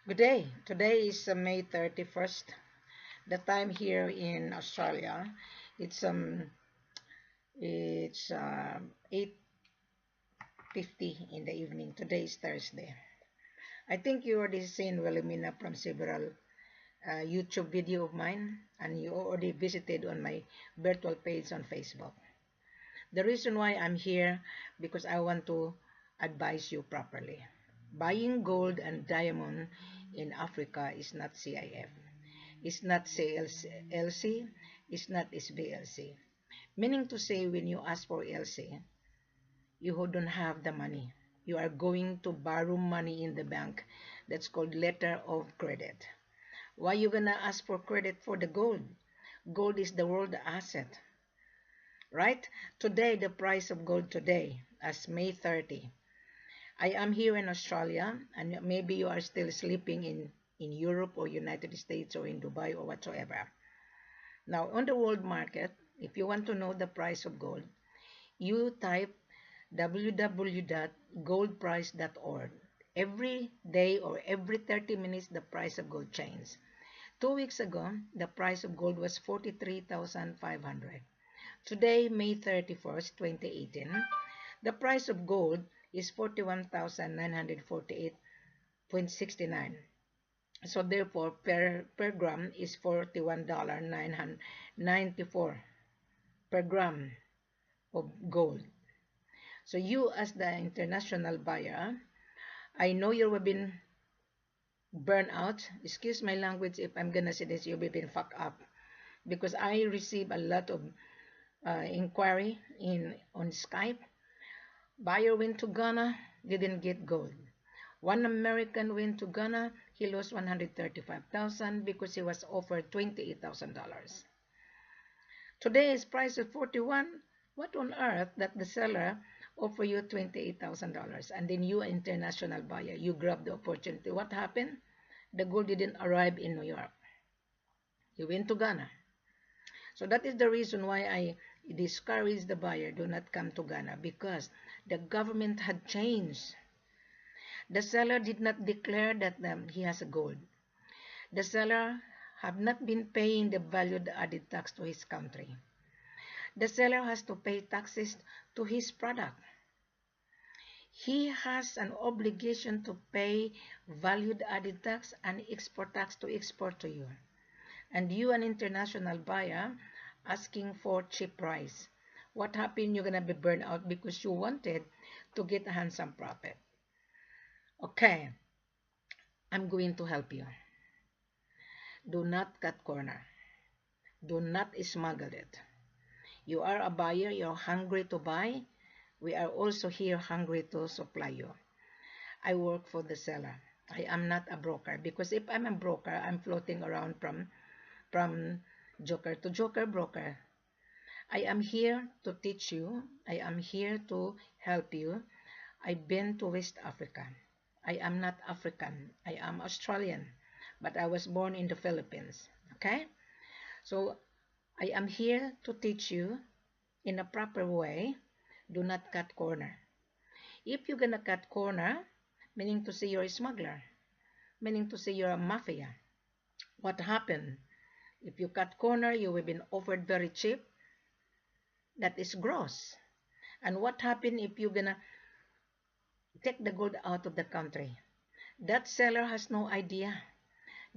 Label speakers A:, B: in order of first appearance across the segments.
A: Good day. Today is May 31st. The time here in Australia, it's 8:50 in the evening. Today is Thursday. I think you already seen Wilhelmina from several YouTube video of mine, and you already visited on my virtual page on Facebook. The reason why I'm here because I want to advise you properly. Buying gold and diamond in Africa is not C.I.F. It's not CLC, it's not SBLC. Meaning to say, when you ask for LC, you who don't have the money, you are going to borrow money in the bank. That's called letter of credit. Why you gonna ask for credit for the gold? Gold is the world asset, right? Today, the price of gold today, as May 30. I am here in Australia, and maybe you are still sleeping in Europe or United States or in Dubai or whatsoever. Now, on the world market, if you want to know the price of gold, you type www.goldprice.org. Every day or every 30 minutes, the price of gold changes. 2 weeks ago, the price of gold was 43,500. Today, May 31st, 2018, the price of gold is 41,948.69. So therefore, per gram is $41.994 per gram of gold. So you, as the international buyer, I know you've been burned out. Excuse my language if I'm gonna say this, you've been fucked up, because I receive a lot of inquiry on Skype. Buyer went to Ghana, didn't get gold. One American went to Ghana, he lost 135,000 because he was offered $28,000. Today's price is 41. What on earth that the seller offer you $28,000, and then you, international buyer, you grab the opportunity? What happened? The gold didn't arrive in New York. You went to Ghana. So that is the reason why I discourage the buyer, do not come to Ghana, because the government had changed. The seller did not declare that he has a gold. The seller have not been paying the value-added tax to his country. The seller has to pay taxes to his product. He has an obligation to pay value-added tax and export tax to export to you. And you, an international buyer, asking for cheap price. What happened? You're gonna be burned out because you wanted to get a handsome profit. Okay, I'm going to help you. Do not cut corner. Do not smuggle it. You are a buyer, you're hungry to buy. We are also here hungry to supply you. I work for the seller. I am not a broker, because if I'm a broker, I'm floating around from joker to joker broker. I am here to teach you. I am here to help you. I've been to West Africa. I am not African. I am Australian, but I was born in the Philippines. Okay? So I am here to teach you in a proper way. Do not cut corner. If you're gonna cut corner, meaning to say you're a smuggler, meaning to say you're a mafia, what happened? If you cut corner, you will be offered very cheap. That is gross. And what happened if you're gonna take the gold out of the country? That seller has no idea.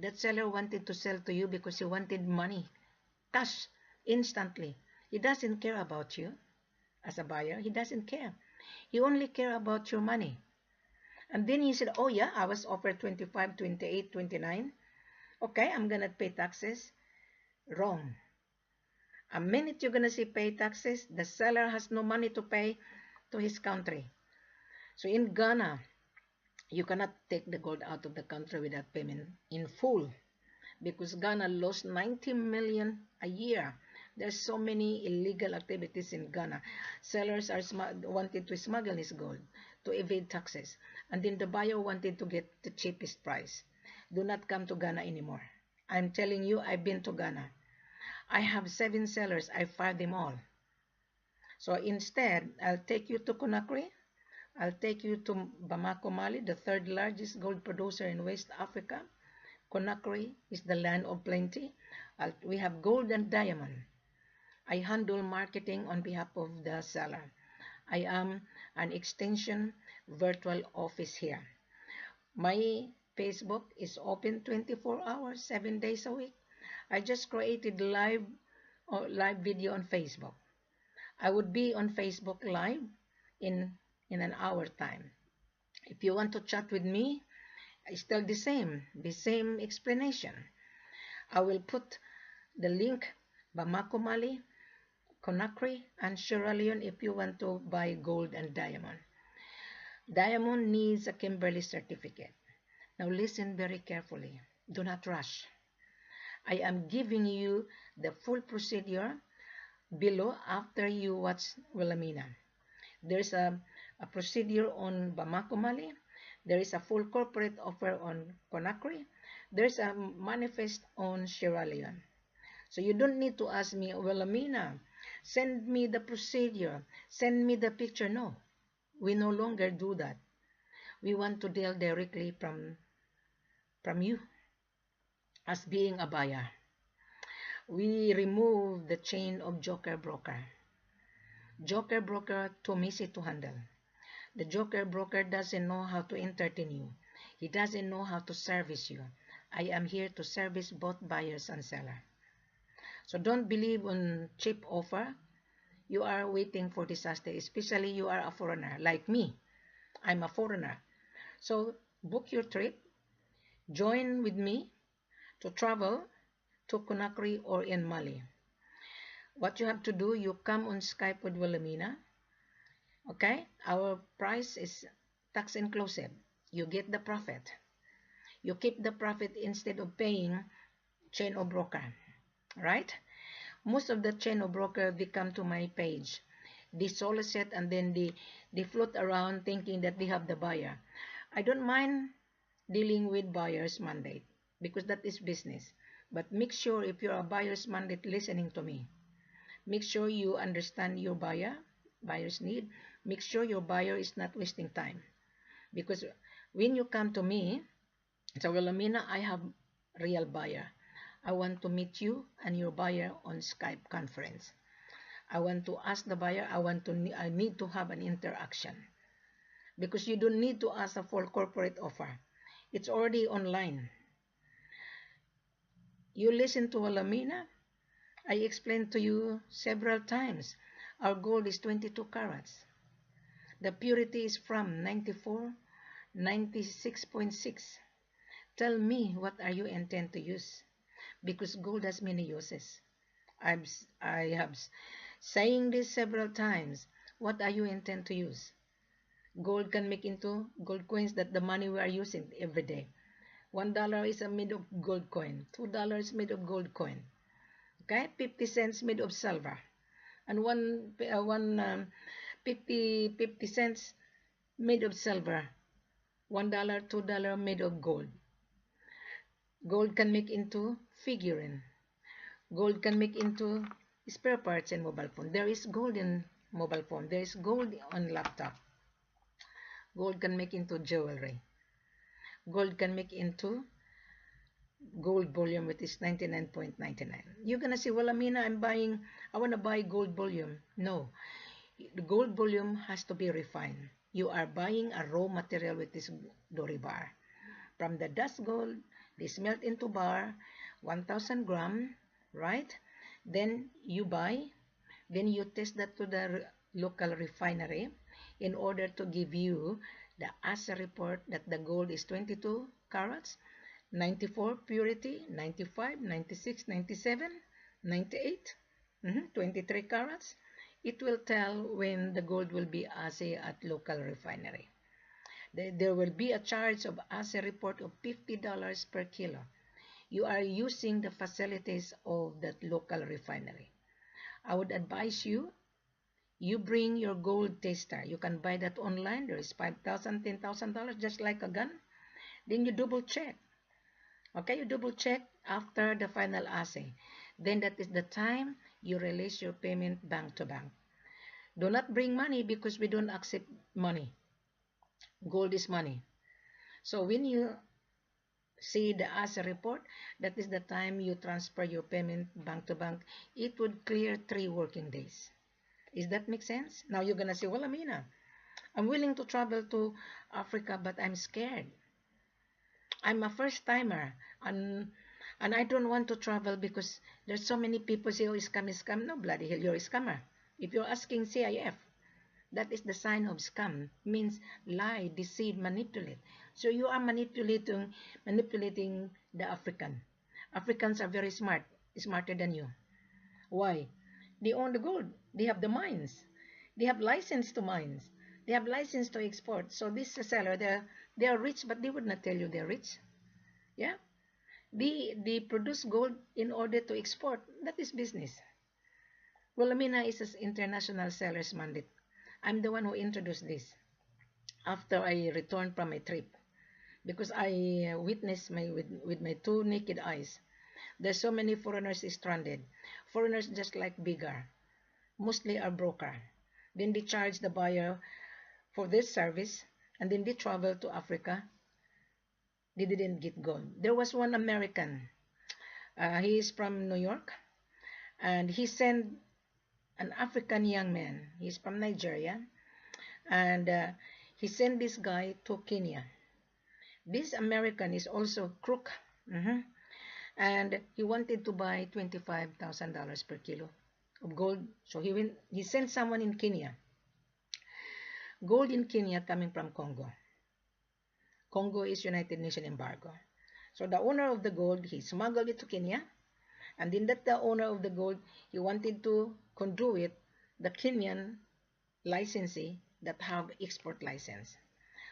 A: That seller wanted to sell to you because he wanted money, cash, instantly. He doesn't care about you as a buyer. He doesn't care. He only care about your money. And then he said, oh yeah, I was offered 25, 28, 29. Okay, I'm gonna pay taxes. Wrong. A minute you're gonna say pay taxes, the seller has no money to pay to his country. So in Ghana, you cannot take the gold out of the country without payment in full, because Ghana lost 90 million a year. There's so many illegal activities in Ghana. Sellers are wanted to smuggle his gold to evade taxes, and then the buyer wanted to get the cheapest price. Do not come to Ghana anymore. I'm telling you, I've been to Ghana. I have 7 sellers. I fired them all. So instead, I'll take you to Conakry I'll take you to Bamako, Mali, the third largest gold producer in West Africa. Conakry is the land of plenty. We have gold and diamond. I handle marketing on behalf of the seller. I am an extension virtual office here. My Facebook is open 24 hours, 7 days a week. I just created live video on Facebook. I would be on Facebook live in an hour time. If you want to chat with me, it's still the same explanation. I will put the link Bamako, Mali, Conakry, and Sierra Leone if you want to buy gold and diamond. Diamond needs a Kimberley certificate. Now listen very carefully. Do not rush. I am giving you the full procedure below after you watch Wilhelmina. There's a procedure on Bamako, Mali. There is a full corporate offer on Conakry. There's a manifest on Sierra Leone. So you don't need to ask me, Wilhelmina, send me the procedure, send me the picture. No, we no longer do that. We want to deal directly from you as being a buyer. We remove the chain of joker broker. Joker broker too messy to handle. The joker broker doesn't know how to entertain you. He doesn't know how to service you. I am here to service both buyers and seller. So don't believe on cheap offer. You are waiting for disaster, especially you are a foreigner like me. I'm a foreigner. So book your trip. Join with me to travel to Conakry or in Mali. What you have to do, you come on Skype with Wilhelmina. Okay? Our price is tax inclusive. You get the profit. You keep the profit instead of paying chain of broker. Right? Most of the chain of broker, they come to my page. They solicit and then they float around thinking that they have the buyer. I don't mind dealing with buyer's mandate because that is business. But make sure if you're a buyer's mandate listening to me, make sure you understand your buyer's need. Make sure your buyer is not wasting time. Because when you come to me, so Wilhelmina, I have real buyer. I want to meet you and your buyer on Skype conference. I want to ask the buyer, I need to have an interaction. Because you don't need to ask a full corporate offer. It's already online. You listen to Wilhelmina. I explained to you several times. Our gold is 22 carats. The purity is from 94, 96.6. Tell me what are you intend to use? Because gold has many uses. I have saying this several times. What are you intend to use? Gold can make into gold coins that the money we are using every day. $1 is made of gold coin. $2 made of gold coin. Okay, 50 cents made of silver, and 50 cents made of silver. $1, $2 made of gold. Gold can make into figurine. Gold can make into spare parts in mobile phone. There is gold in mobile phone. There is gold on laptop. Gold can make into jewelry. Gold can make into gold bullion, which is 99.99. You're gonna say, well, Amina, I want to buy gold bullion. No, the gold bullion has to be refined. You are buying a raw material with this dory bar. From the dust gold, they smelt into bar, 1,000 gram, right? Then you buy, then you test that to the local refinery in order to give you the Assay Report that the gold is 22 carats, 94 purity, 95, 96, 97, 98, 23 carats. It will tell when the gold will be assay at local refinery. There will be a charge of Assay Report of $50 per kilo. You are using the facilities of that local refinery. I would advise you, you bring your gold tester. You can buy that online. There is $5,000, $10,000, just like a gun. Then you double check. Okay, you double check after the final assay. Then that is the time you release your payment bank to bank. Do not bring money because we don't accept money. Gold is money. So when you see the Assay report, that is the time you transfer your payment bank to bank. It would clear 3 working days. Is that make sense? Now you're gonna say, well, Amina, I'm willing to travel to Africa, but I'm scared. I'm a first timer, and I don't want to travel because there's so many people say, oh, scam, scam. No, bloody hell, you're a scammer. If you're asking C.I.F, that is the sign of scam. Means lie, deceive, manipulate. So you are manipulating the African. Africans are very smart, smarter than you. Why? They own the gold. They have the mines. They have license to mines. They have license to export. So this seller, they are rich, but they would not tell you they're rich. Yeah, they produce gold in order to export. That is business. Wilhelmina is an international seller's mandate. I'm the one who introduced this after I returned from my trip because I witnessed with my two naked eyes. There's so many foreigners stranded. Foreigners just like bigger, mostly are broker. Then they charge the buyer for this service, and then they travel to Africa. They didn't get gold. There was one American. He is from New York, and he sent an African young man. He's from Nigeria, and he sent this guy to Kenya. This American is also crook, and he wanted to buy $25,000 per kilo of gold. So he sent someone in Kenya. Gold in Kenya coming from Congo. Congo is United Nations embargo. So the owner of the gold, he smuggled it to Kenya, and then that the owner of the gold, he wanted to conduit the Kenyan licensee that have export license.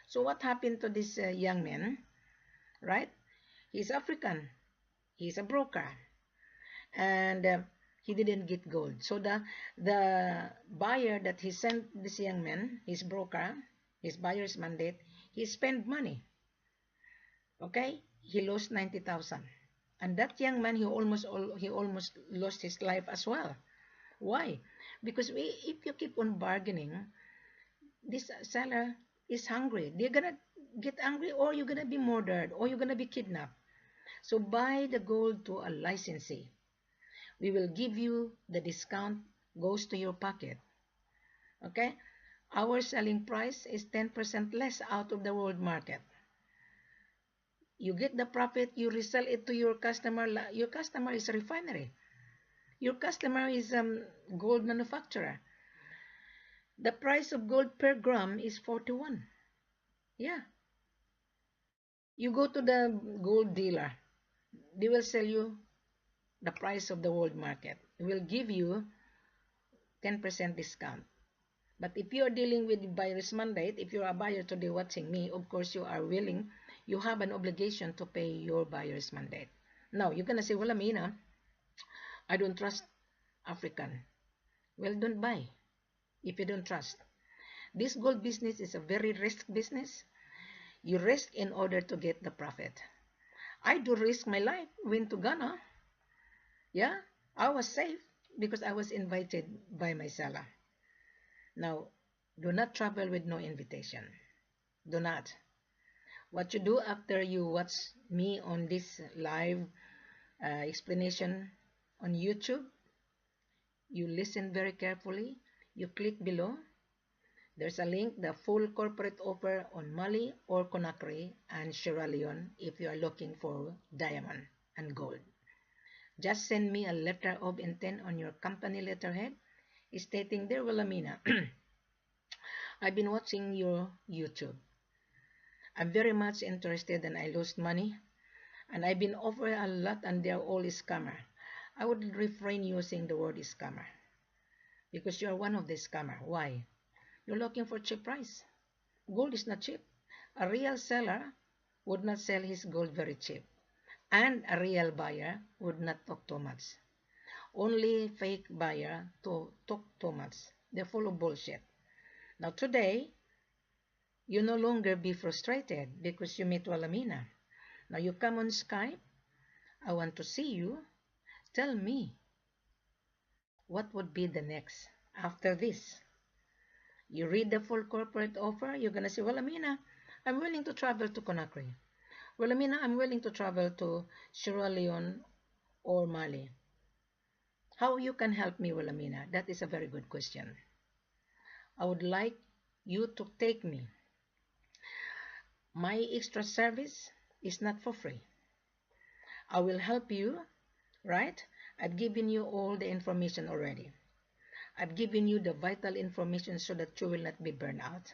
A: So what happened to this young man, right? He's African. He's a broker, and he didn't get gold. So the buyer that he sent this young man, his broker, his buyer's mandate, he spent money. Okay, he lost 90,000, and that young man he almost lost his life as well. Why? Because if you keep on bargaining, this seller is hungry. They're gonna get angry, or you're gonna be murdered, or you're gonna be kidnapped. So buy the gold to a licensee. We will give you the discount goes to your pocket. Okay? Our selling price is 10% less out of the world market. You get the profit, you resell it to your customer. Your customer is a refinery. Your customer is gold manufacturer. The price of gold per gram is 41. Yeah. You go to the gold dealer. They will sell you the price of the world market. It will give you 10% discount. But if you are dealing with buyer's mandate, if you're a buyer today watching me, of course you are willing, you have an obligation to pay your buyer's mandate. Now, you're going to say, well, Amina, I don't trust African. Well, don't buy if you don't trust. This gold business is a very risk business. You risk in order to get the profit. I do risk my life. Went to Ghana. Yeah, I was safe because I was invited by my seller. Now, do not travel with no invitation. Do not. What you do after you watch me on this live explanation on YouTube, you listen very carefully. You click below. There's a link, the full corporate offer on Mali or Conakry and Sierra Leone if you are looking for diamond and gold. Just send me a letter of intent on your company letterhead stating, Dear Wilhelmina, I've been watching your YouTube. I'm very much interested and I lost money. And I've been offered a lot and they're all scammer. I would refrain using the word scammer. Because you're one of the scammer. Why? You're looking for cheap price. Gold is not cheap. A real seller would not sell his gold very cheap. And a real buyer would not talk too much. Only fake buyer to talk too much. They're full of bullshit. Now today, you no longer be frustrated because you meet Wilhelmina. Now you come on Skype. I want to see you. Tell me, what would be the next after this? You read the full corporate offer. You're going to say, well, Amina, I'm willing to travel to Conakry. Wilhelmina, I'm willing to travel to Sierra Leone or Mali. How you can help me, Wilhelmina? That is a very good question. I would like you to take me. My extra service is not for free. I will help you, right? I've given you all the information already. I've given you the vital information so that you will not be burned out.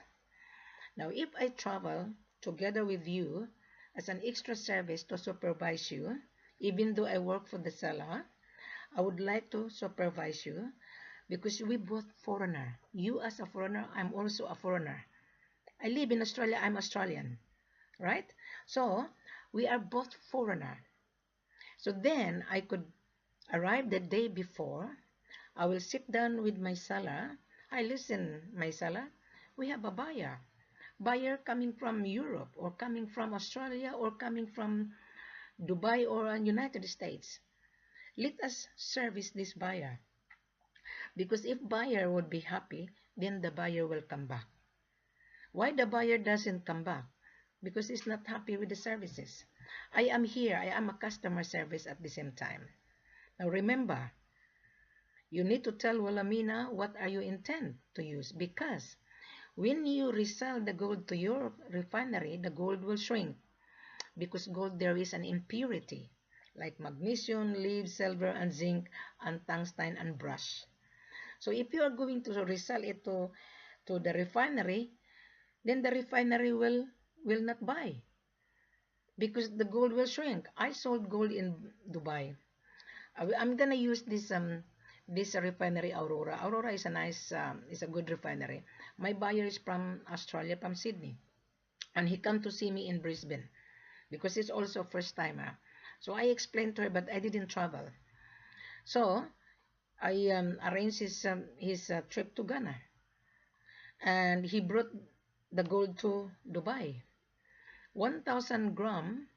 A: Now, if I travel together with you as an extra service to supervise you, even though I work for the seller, I would like to supervise you because we both foreigner. You as a foreigner, I'm also a foreigner. I live in Australia, I'm Australian, right? So, we are both foreigner. So then I could arrive the day before. I will sit down with my seller. I listen, my seller, we have a buyer. Buyer coming from Europe or coming from Australia or coming from Dubai or United States. Let us service this buyer. Because if buyer would be happy, then the buyer will come back. Why the buyer doesn't come back? Because he's not happy with the services. I am here. I am a customer service at the same time. Now remember, you need to tell Wilhelmina what are you intend to use, because when you resell the gold to your refinery, the gold will shrink because gold there is an impurity like magnesium, lead, silver, and zinc, and tungsten and brass. So if you are going to resell it to the refinery, then the refinery will not buy because the gold will shrink. I sold gold in Dubai. I'm gonna use this refinery Aurora. Aurora is a nice, is a good refinery. My buyer is from Australia, from Sydney, and he come to see me in Brisbane because it's also first timer. So I explained to her, but I didn't travel. So I arranged his trip to Ghana, and he brought the gold to Dubai. 1,000 gram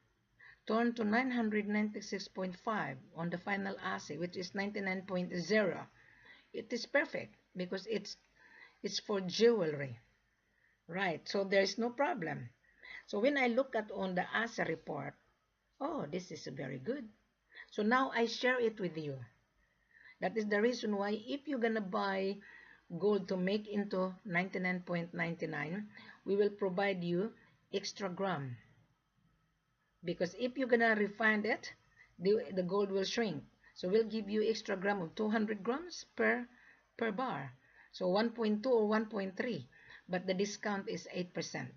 A: turned to 996.5 on the final assay, which is 99.0. It is perfect because it's for jewelry, right? So there is no problem. So when I look at on the Assay report, oh, this is very good. So now I share it with you. That is the reason why if you're gonna buy gold to make into 99.99, we will provide you extra gram. Because if you're gonna refine it, the gold will shrink. So we'll give you extra gram of 200 grams per bar. So 1.2 or 1.3, but the discount is 8%.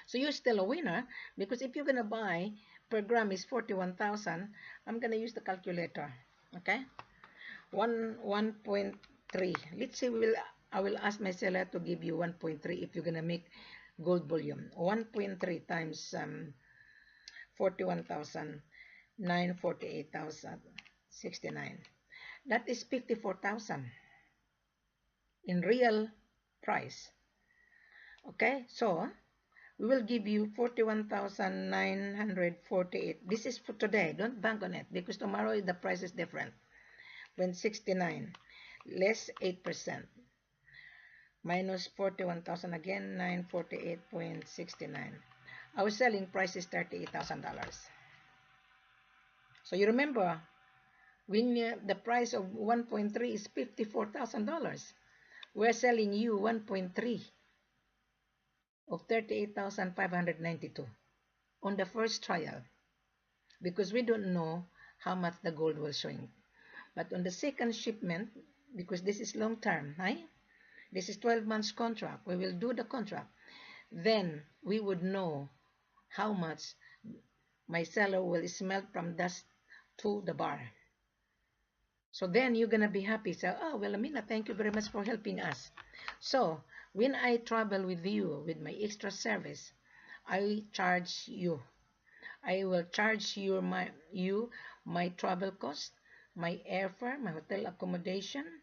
A: So you're still a winner because if you're gonna buy per gram is 41,000, I'm gonna use the calculator. Okay, 1.3. Let's say I will ask my seller to give you 1.3 if you're gonna make gold bullion. 1.3 times 41,000, 948,069. That is 54,000 in real price. Okay, so we will give you 41,948. This is for today. Don't bank on it because tomorrow the price is different. When 69 less 8% minus 41,000 again, 948.69. Our selling price is $38,000. So you remember when the price of 1.3 is $54,000. We're selling you 1.3 of 38,592 on the first trial because we don't know how much the gold will shrink. But on the second shipment, because this is long term, right? This is 12 months contract. We will do the contract. Then we would know how much my seller will smelt from dust to the bar. So then you're gonna be happy. So, oh, well, Amina, thank you very much for helping us. So when I travel with you with my extra service, I charge you. I will charge you my travel cost, my airfare, my hotel accommodation,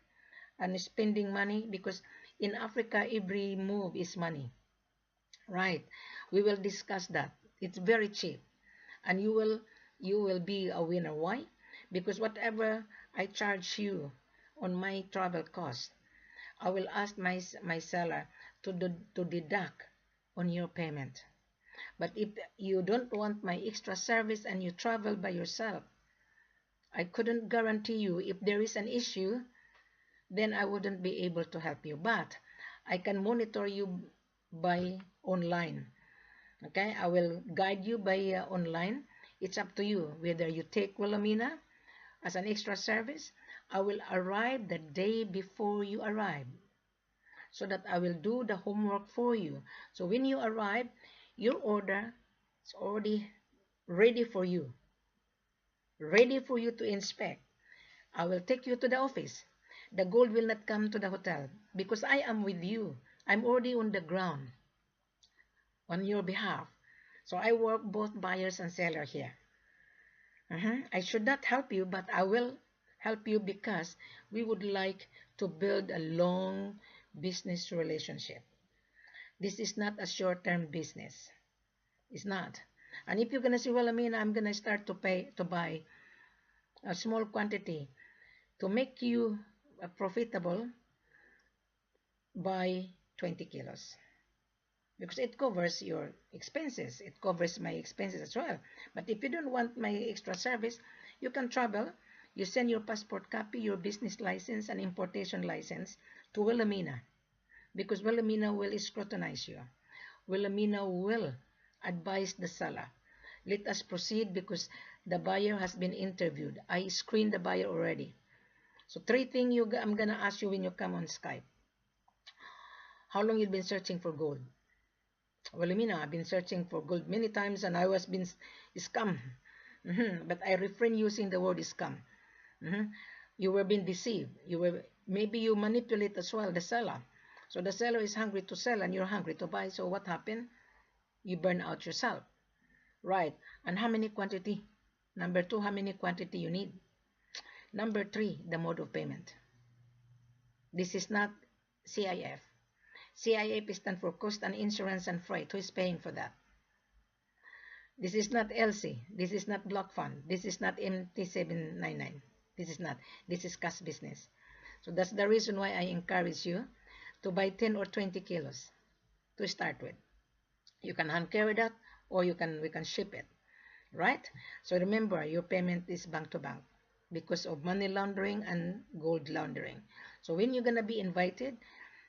A: and spending money because in Africa every move is money. Right? We will discuss that. It's very cheap, and you will be a winner. Why? Because whatever I charge you on my travel cost, I will ask my seller to deduct on your payment. But if you don't want my extra service and you travel by yourself, I couldn't guarantee you if there is an issue, then I wouldn't be able to help you. But I can monitor you by online. Okay, I will guide you by online. It's up to you whether you take Wilhelmina as an extra service. I will arrive the day before you arrive so that I will do the homework for you. So when you arrive, your order is already ready for you, to inspect. I will take you to the office. The gold will not come to the hotel because I am with you. I'm already on the ground on your behalf. So I work both buyers and seller here. I should not help you, but I will help you because we would like to build a long business relationship. This is not a short-term business. It's not. And if you're gonna say, well, I mean, I'm gonna start to buy a small quantity to make you profitable by 20 kilos. Because it covers your expenses. It covers my expenses as well. But if you don't want my extra service, you can travel. You send your passport copy, your business license, and importation license to Wilhelmina. Because Wilhelmina will scrutinize you. Wilhelmina will advise the seller. Let us proceed because the buyer has been interviewed. I screened the buyer already. So 3 things I'm going to ask you when you come on Skype. How long you been searching for gold? Wilhelmina, I've been searching for gold many times and I was been scammed. But I refrain using the word scam. You were being deceived. Maybe you manipulate as well the seller. So the seller is hungry to sell and you're hungry to buy. So what happened? You burn out yourself. Right. And how many quantity? Number 2, how many quantity you need? Number 3, the mode of payment. This is not C.I.F. C.I.F stands for cost and insurance and freight. Who is paying for that? This is not LC. This is not block fund. This is not MT799. This is not. This is cash business. So that's the reason why I encourage you to buy 10 or 20 kilos to start with. You can hand carry that or we can ship it. Right? So remember, your payment is bank to bank because of money laundering and gold laundering. So when you're going to be invited,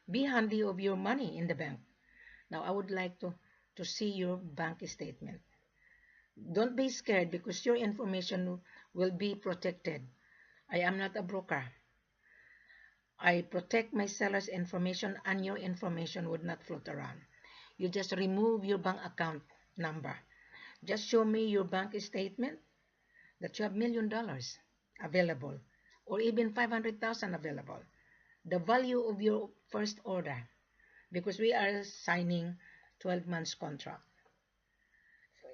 A: be handy of your money in the bank. Now, I would like to see your bank statement. Don't be scared because your information will be protected. I am not a broker. I protect my seller's information and your information would not float around. You just remove your bank account number. Just show me your bank statement that you have $1 million available or even 500,000 available. The value of your first order because we are signing 12 months contract.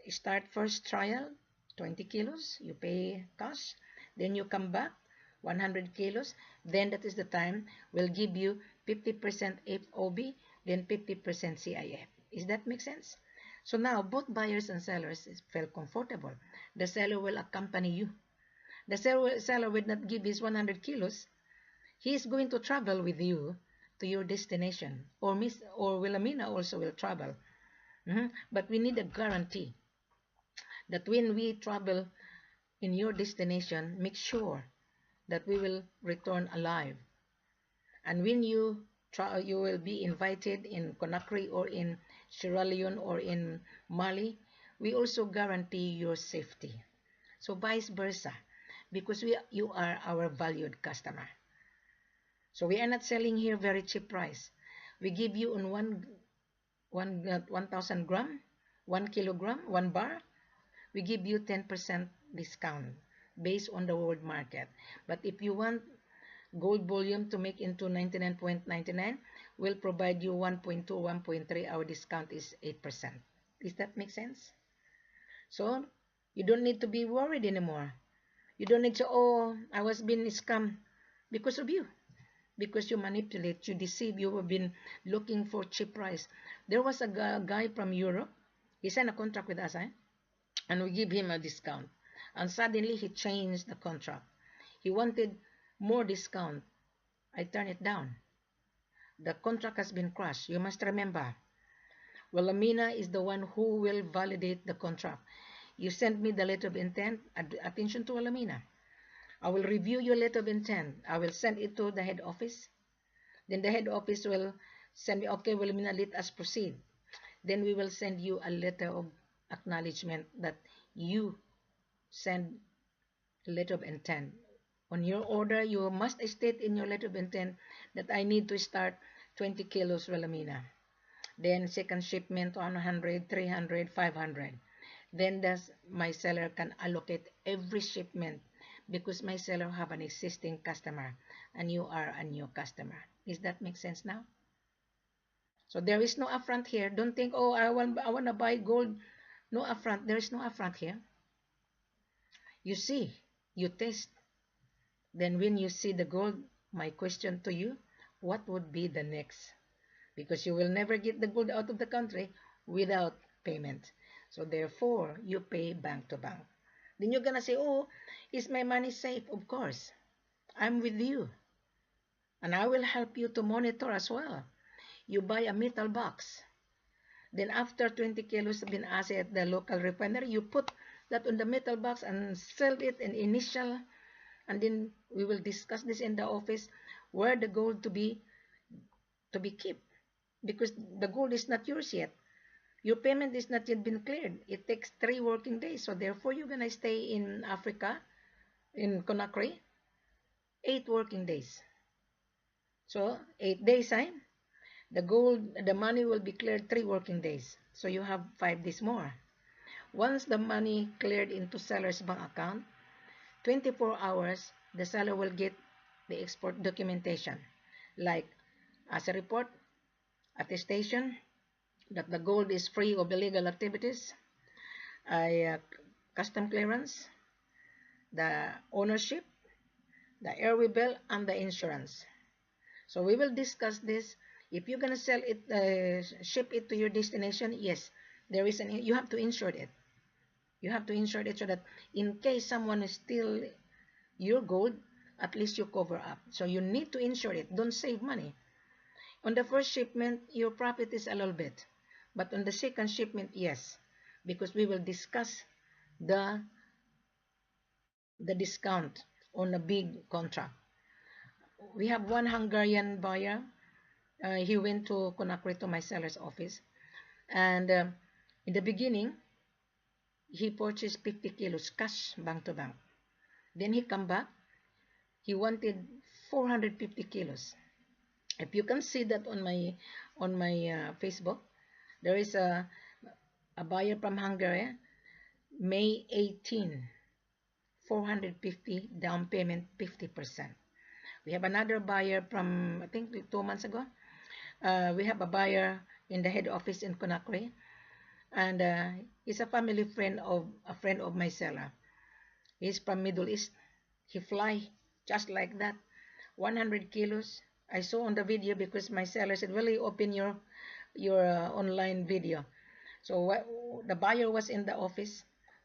A: Start first trial, 20 kilos, you pay cash, then you come back, 100 kilos, then that is the time we'll give you 50% FOB, then 50% C.I.F. Is that make sense? So now both buyers and sellers feel comfortable. The seller will accompany you. The seller will not give his 100 kilos. He is going to travel with you to your destination. Or Wilhelmina also will travel. But we need a guarantee that when we travel in your destination, make sure that we will return alive. And when you will be invited in Conakry or in Sierra Leone or in Mali, we also guarantee your safety. So vice versa, because you are our valued customer. So we are not selling here very cheap price. We give you on 1,000 gram, 1 kilogram, 1 bar, we give you 10% discount based on the world market. But if you want gold volume to make into 99.99, we'll provide you 1.2, 1.3. Our discount is 8%. Does that make sense? So you don't need to be worried anymore. You don't need to, oh, I was being scammed because of you. Because you manipulate, you deceive, you have been looking for cheap price. There was a guy from Europe. He signed a contract with us, and we give him a discount. And suddenly he changed the contract. He wanted more discount. I turned it down. The contract has been crushed. You must remember, Wilhelmina is the one who will validate the contract. You send me the letter of intent. Attention to Wilhelmina. I will review your letter of intent. I will send it to the head office. Then the head office will send me, okay, Wilhelmina, let us proceed. Then we will send you a letter of acknowledgement that you send letter of intent. On your order, you must state in your letter of intent that I need to start 20 kilos Wilhelmina. Then second shipment 100, 300, 500. Then my seller can allocate every shipment because my seller have an existing customer and you are a new customer. Does that make sense now? So there is no upfront here. Don't think, oh, I want to buy gold. No upfront. There is no upfront here. You see, you taste. Then when you see the gold, my question to you, what would be the next? Because you will never get the gold out of the country without payment. So therefore, you pay bank to bank. Then you're going to say, oh, is my money safe? Of course. I'm with you. And I will help you to monitor as well. You buy a metal box. Then after 20 kilos have been assayed at the local refinery, you put that on the metal box and sell it in initial. And then we will discuss this in the office where the gold to be kept. Because the gold is not yours yet. Your payment is not yet been cleared. It takes 3 working days. So therefore, you're going to stay in Africa, in Conakry, 8 working days. So 8 days time, the money will be cleared 3 working days. So you have 5 days more. Once the money cleared into seller's bank account, 24 hours, the seller will get the export documentation like Assay Report, attestation that the gold is free of illegal activities, custom clearance, the ownership, the Airway bill, and the insurance. So we will discuss this. If you're gonna sell it, ship it to your destination, yes, there is you have to insure it. You have to insure it so that in case someone steal your gold, at least you cover up. So you need to insure it. Don't save money. On the first shipment, your profit is a little bit. But on the second shipment, yes. Because we will discuss the discount on a big contract. We have one Hungarian buyer. He went to Conakry to my seller's office. And in the beginning, he purchased 50 kilos cash bank to bank. Then he come back. He wanted 450 kilos. If you can see that on my Facebook, there is a buyer from Hungary, May 18, 450 down payment 50%. We have another buyer from I think 2 months ago. We have a buyer in the head office in Conakry, and he's a family friend of a friend of my seller. He's from Middle East. He fly just like that, 100 kilos. I saw on the video because my seller said, "Really, open your online video." So the buyer was in the office,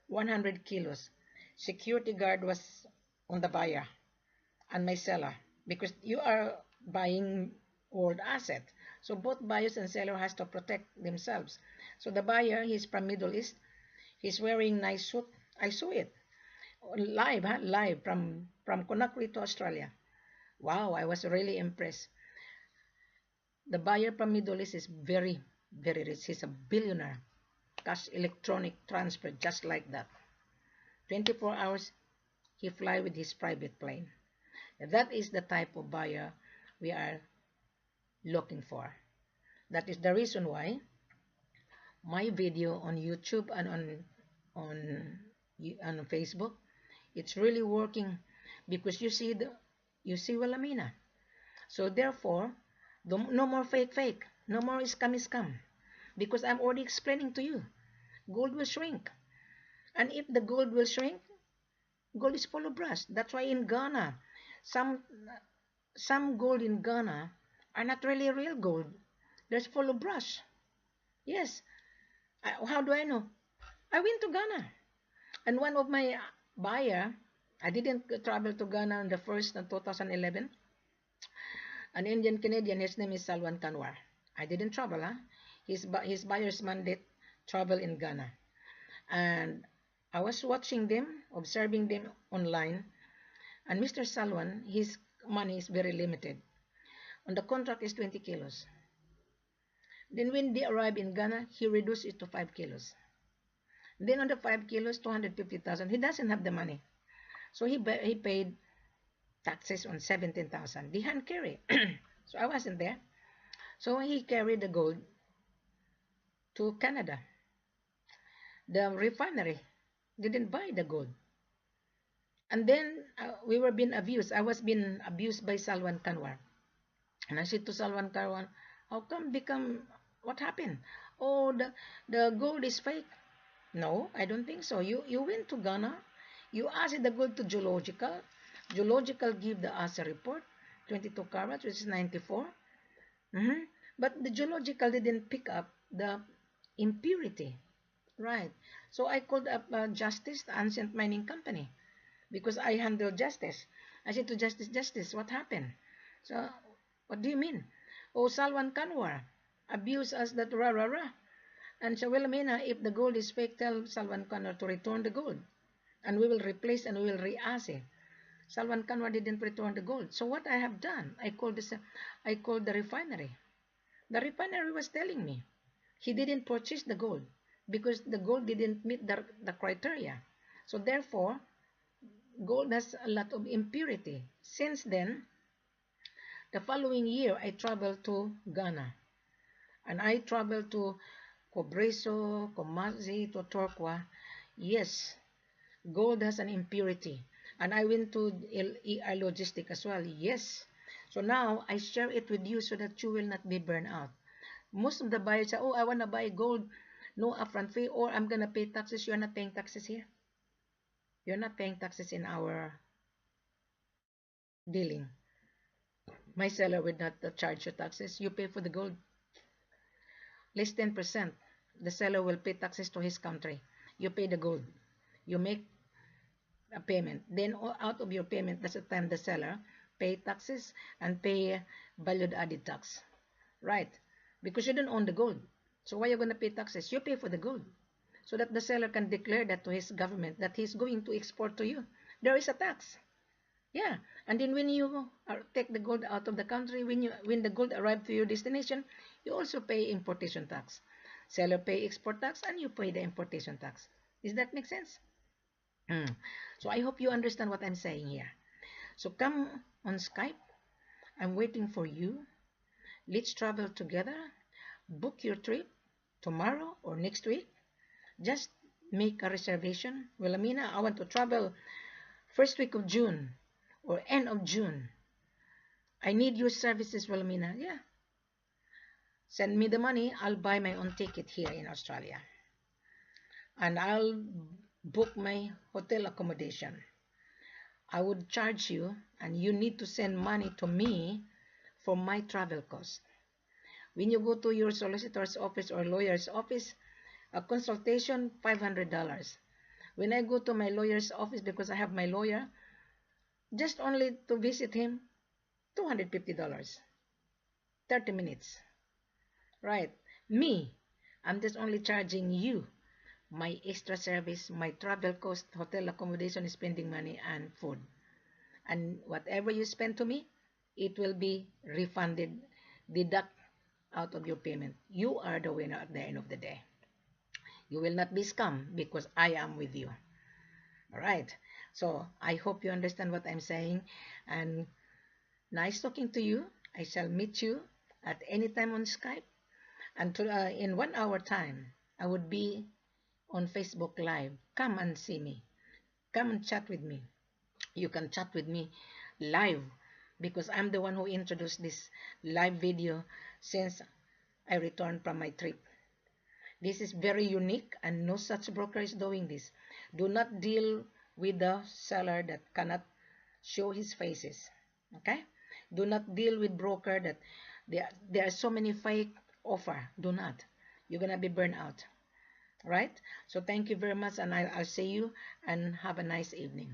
A: 100 kilos. Security guard was on the buyer and my seller because you are buying old asset. So both buyers and seller has to protect themselves. So the buyer, he's from Middle East. He's wearing nice suit. I saw it live, live from Conakry to Australia. Wow, I was really impressed. The buyer from Middle East is very, very rich. He's a billionaire. Cash electronic transfer, just like that. 24 hours, he fly with his private plane. That is the type of buyer we are looking for. That is the reason why my video on YouTube and on Facebook, it's really working because you see Wilhelmina. So therefore, no more fake, no more scam, because I'm already explaining to you, gold will shrink, and if the gold will shrink, gold is full of brass. That's why in Ghana, some gold in Ghana are not really real gold. They're full of brass. Yes. How do I know? I went to Ghana, and one of my buyer, I didn't travel to Ghana in the first 2011. An Indian Canadian, his name is Salwan Kanwar. I didn't travel, huh? his buyer's mandate travel in Ghana. And I was watching them, observing them online. And Mr. Salwan, his money is very limited. On the contract is 20 kilos. Then when they arrive in Ghana, he reduced it to 5 kilos. Then on the 5 kilos, 250,000. He doesn't have the money. So he paid taxes on 17,000. They hand carry. So I wasn't there. So he carried the gold to Canada. The refinery didn't buy the gold. And then we were being abused. I was being abused by Salwan Kanwar. And I said to Salwan Kanwar, how come what happened? Oh, the gold is fake. No, I don't think so. You went to Ghana. You asked the gold to geological. Geological give the Assay Report, 22 carats, which is 94. But the geological didn't pick up the impurity. Right. So I called up Justice, the ancient mining company, because I handle justice. I said to Justice, what happened? So, what do you mean? Oh, Salwan Kanwar abused us that rah rah rah. And so, well, Mina, if the gold is fake, tell Salwan Kanwar to return the gold. And we will replace and we will re-assay. Salwan Kanwar didn't return the gold. So what I have done, I called the refinery. The refinery was telling me he didn't purchase the gold because the gold didn't meet the criteria. So therefore, gold has a lot of impurity. Since then, the following year, I traveled to Ghana. And I traveled to Cobreso, Comazi, to Torquay. Yes, gold has an impurity. And I went to EI Logistic as well. Yes. So now, I share it with you so that you will not be burned out. Most of the buyers say, oh, I want to buy gold, no upfront fee, or I'm going to pay taxes. You're not paying taxes here. You're not paying taxes in our dealing. My seller will not charge you taxes. You pay for the gold. Less 10%. The seller will pay taxes to his country. You pay the gold. You make a payment. Then out of your payment, that's the time the seller pay taxes and pay value added tax. Right? Because you don't own the gold. So why are you going to pay taxes? You pay for the gold. So that the seller can declare that to his government that he's going to export to you. There is a tax. Yeah. And then when you take the gold out of the country, when the gold arrives to your destination, you also pay importation tax. Seller pay export tax and you pay the importation tax. Does that make sense? So I hope you understand what I'm saying here. So come on Skype. I'm waiting for you. Let's travel together. Book your trip tomorrow or next week. Just make a reservation. Well, Amina, I want to travel first week of June or end of June. I need your services, Wilhelmina. Yeah. Send me the money. I'll buy my own ticket here in Australia. And I'll book my hotel accommodation. I would charge you, and you need to send money to me for my travel cost. When you go to your solicitor's office or lawyer's office, a consultation, $500. When I go to my lawyer's office, because I have my lawyer, just only to visit him, $250. 30 minutes. Right. Me, I'm just only charging you my extra service, my travel cost, hotel accommodation, spending money, and food. And whatever you spend to me, it will be refunded, deduct out of your payment. You are the winner at the end of the day. You will not be scammed because I am with you. All right. So I hope you understand what I'm saying. And nice talking to you. I shall meet you at any time on Skype. And in 1 hour time, I would be on Facebook Live. Come and see me. Come and chat with me. You can chat with me live because I'm the one who introduced this live video since I returned from my trip. This is very unique and no such broker is doing this. Do not deal with the seller that cannot show his faces. Okay? Do not deal with broker that there are so many fake offer. Do not. You're going to be burned out. Right? So thank you very much and I'll see you and have a nice evening.